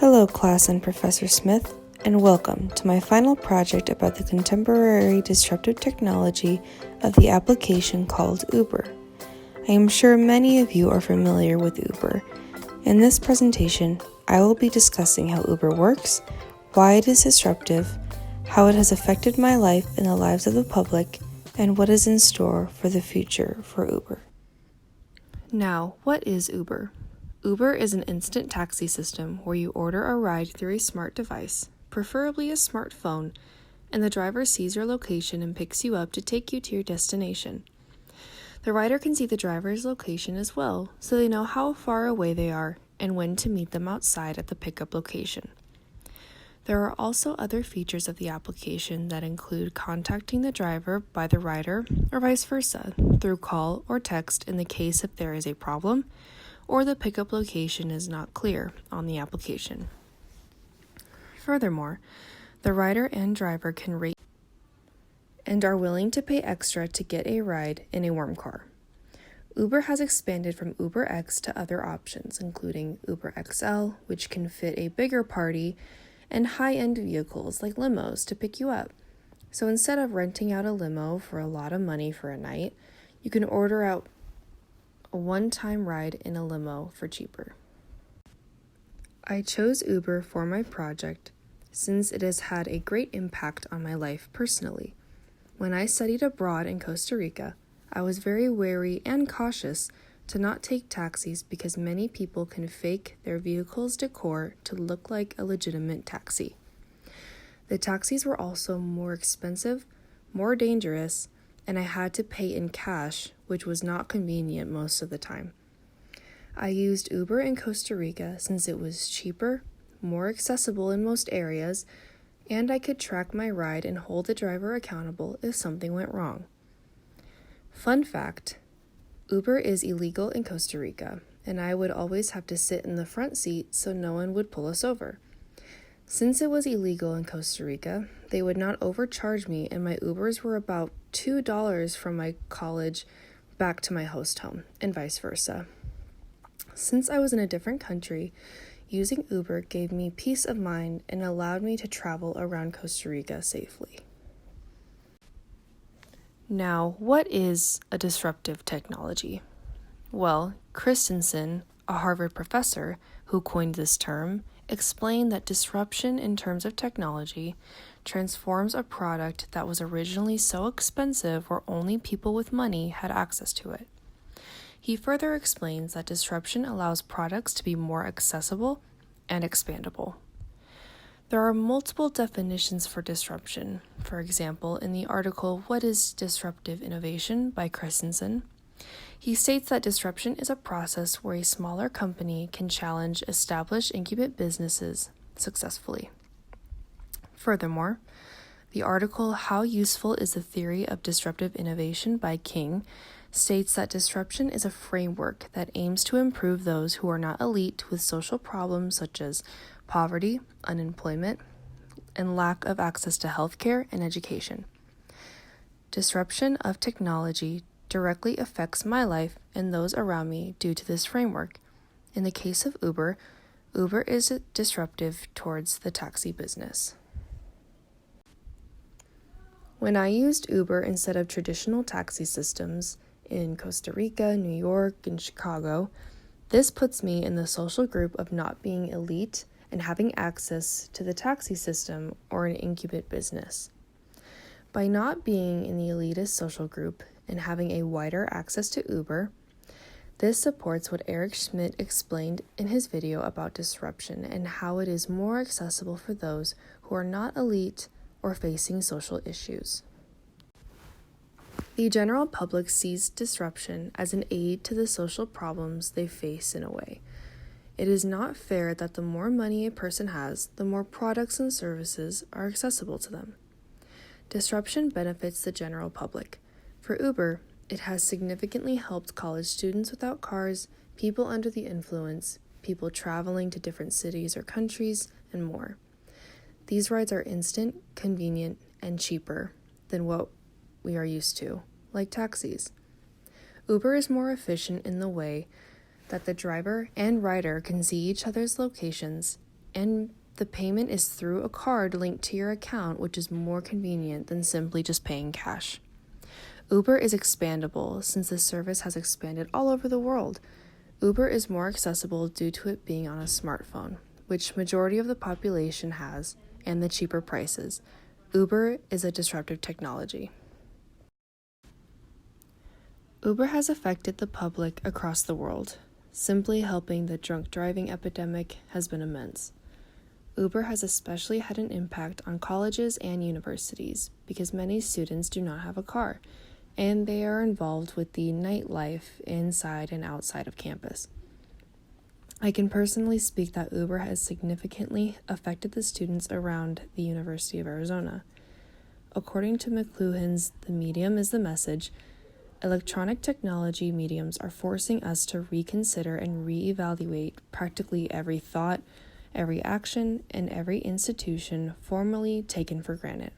Hello, class and Professor Smith, and welcome to my final project about the contemporary disruptive technology of the application called Uber. I am sure many of you are familiar with Uber. In this presentation, I will be discussing how Uber works, why it is disruptive, how it has affected my life and the lives of the public, and what is in store for the future for Uber. Now, what is Uber? Uber is an instant taxi system where you order a ride through a smart device, preferably a smartphone, and the driver sees your location and picks you up to take you to your destination. The rider can see the driver's location as well, so they know how far away they are and when to meet them outside at the pickup location. There are also other features of the application that include contacting the driver by the rider or vice versa through call or text in the case if there is a problem or the pickup location is not clear on the application. Furthermore, the rider and driver can rate and are willing to pay extra to get a ride in a warm car. Uber has expanded from UberX to other options, including Uber XL, which can fit a bigger party, and high-end vehicles like limos to pick you up. So instead of renting out a limo for a lot of money for a night, you can order out a one-time ride in a limo for cheaper. I chose Uber for my project since it has had a great impact on my life personally. When I studied abroad in Costa Rica, I was very wary and cautious to not take taxis because many people can fake their vehicle's decor to look like a legitimate taxi. The taxis were also more expensive, more dangerous, and I had to pay in cash, which was not convenient most of the time. I used Uber in Costa Rica since it was cheaper, more accessible in most areas, and I could track my ride and hold the driver accountable if something went wrong. Fun fact, Uber is illegal in Costa Rica, and I would always have to sit in the front seat so no one would pull us over. Since it was illegal in Costa Rica, they would not overcharge me, and my Ubers were about $2 from my college back to my host home, and vice versa. Since I was in a different country, using Uber gave me peace of mind and allowed me to travel around Costa Rica safely. Now, what is a disruptive technology? Well, Christensen, a Harvard professor who coined this term, explained that disruption in terms of technology transforms a product that was originally so expensive where only people with money had access to it. He further explains that disruption allows products to be more accessible and expandable. There are multiple definitions for disruption. For example, in the article What is Disruptive Innovation by Christensen, he states that disruption is a process where a smaller company can challenge established incumbent businesses successfully. Furthermore, the article How Useful is the Theory of Disruptive Innovation by King states that disruption is a framework that aims to improve those who are not elite with social problems such as poverty, unemployment, and lack of access to healthcare and education. Disruption of technology directly affects my life and those around me due to this framework. In the case of Uber, Uber is disruptive towards the taxi business. When I used Uber instead of traditional taxi systems in Costa Rica, New York, and Chicago, this puts me in the social group of not being elite and having access to the taxi system or an incumbent business. By not being in the elitist social group and having a wider access to Uber, this supports what Eric Schmidt explained in his video about disruption and how it is more accessible for those who are not elite or facing social issues. The general public sees disruption as an aid to the social problems they face in a way. It is not fair that the more money a person has, the more products and services are accessible to them. Disruption benefits the general public. For Uber, it has significantly helped college students without cars, people under the influence, people traveling to different cities or countries, and more. These rides are instant, convenient, and cheaper than what we are used to, like taxis. Uber is more efficient in the way that the driver and rider can see each other's locations and the payment is through a card linked to your account, which is more convenient than simply just paying cash. Uber is expandable since the service has expanded all over the world. Uber is more accessible due to it being on a smartphone, which majority of the population has, and the cheaper prices. Uber is a disruptive technology. Uber has affected the public across the world. Simply helping the drunk driving epidemic has been immense. Uber has especially had an impact on colleges and universities because many students do not have a car, and they are involved with the nightlife inside and outside of campus. I can personally speak that Uber has significantly affected the students around the University of Arizona. According to Mcluhan's "The Medium is the Message," electronic technology mediums are forcing us to reconsider and reevaluate practically every thought, every action, and every institution formerly taken for granted.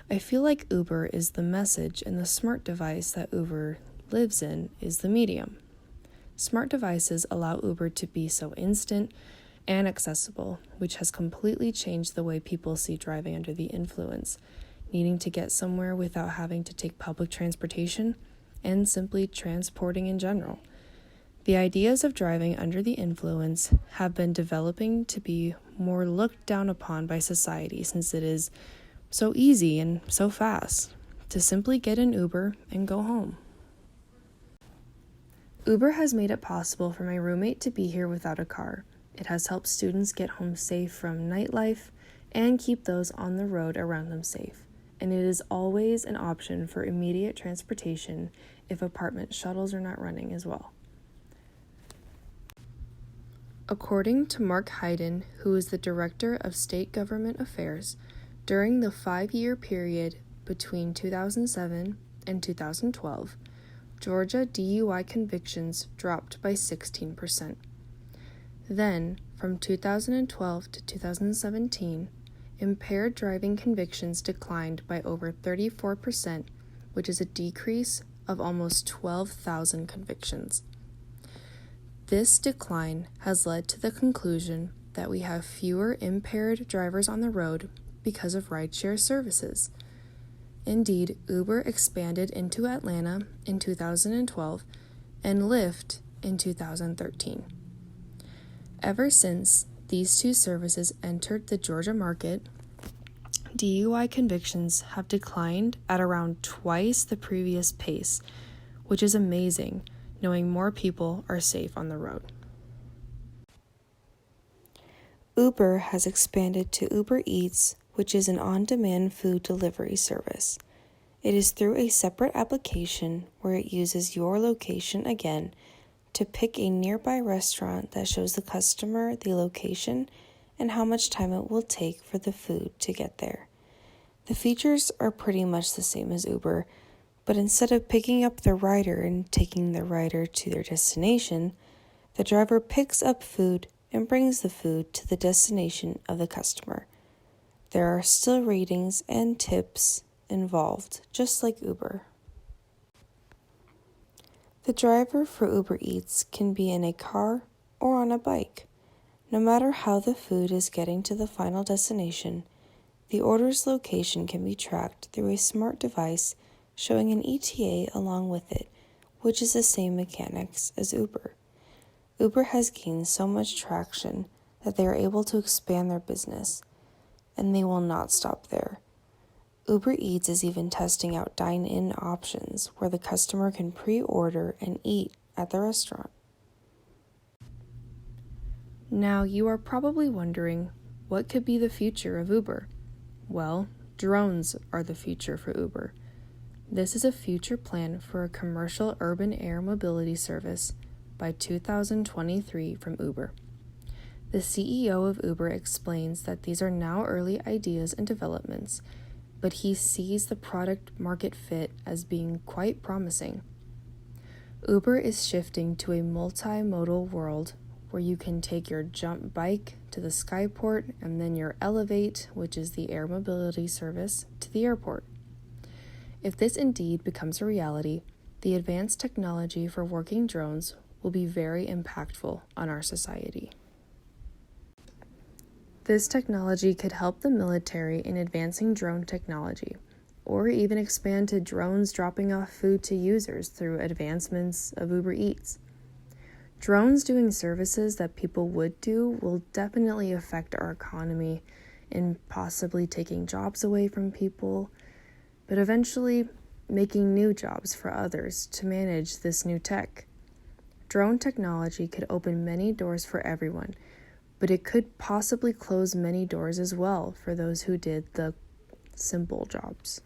I feel like Uber is the message, and the smart device that Uber lives in is the medium. Smart devices allow Uber to be so instant and accessible, which has completely changed the way people see driving under the influence, needing to get somewhere without having to take public transportation, and simply transporting in general. The ideas of driving under the influence have been developing to be more looked down upon by society since it is so easy and so fast to simply get an Uber and go home. Uber has made it possible for my roommate to be here without a car. It has helped students get home safe from nightlife and keep those on the road around them safe. And it is always an option for immediate transportation if apartment shuttles are not running as well. According to Mark Hayden, who is the Director of State Government Affairs, during the 5-year period between 2007 and 2012, Georgia DUI convictions dropped by 16%. Then, from 2012 to 2017, impaired driving convictions declined by over 34%, which is a decrease of almost 12,000 convictions. This decline has led to the conclusion that we have fewer impaired drivers on the road because of rideshare services. Indeed, Uber expanded into Atlanta in 2012 and Lyft in 2013. Ever since these two services entered the Georgia market, DUI convictions have declined at around twice the previous pace, which is amazing, knowing more people are safe on the road. Uber has expanded to Uber Eats, which is an on-demand food delivery service. It is through a separate application where it uses your location again to pick a nearby restaurant that shows the customer the location and how much time it will take for the food to get there. The features are pretty much the same as Uber, but instead of picking up the rider and taking the rider to their destination, the driver picks up food and brings the food to the destination of the customer. There are still ratings and tips involved, just like Uber. The driver for Uber Eats can be in a car or on a bike. No matter how the food is getting to the final destination, the order's location can be tracked through a smart device showing an ETA along with it, which is the same mechanics as Uber. Uber has gained so much traction that they are able to expand their business, and they will not stop there. Uber Eats is even testing out dine-in options where the customer can pre-order and eat at the restaurant. Now, you are probably wondering, what could be the future of Uber? Well, drones are the future for Uber. This is a future plan for a commercial urban air mobility service by 2023 from Uber. The CEO of Uber explains that these are now early ideas and developments, but he sees the product market fit as being quite promising. Uber is shifting to a multimodal world where you can take your jump bike to the Skyport and then your Elevate, which is the air mobility service, to the airport. If this indeed becomes a reality, the advanced technology for working drones will be very impactful on our society. This technology could help the military in advancing drone technology, or even expand to drones dropping off food to users through advancements of Uber Eats. Drones doing services that people would do will definitely affect our economy in possibly taking jobs away from people, but eventually making new jobs for others to manage this new tech. Drone technology could open many doors for everyone, but it could possibly close many doors as well for those who did the simple jobs.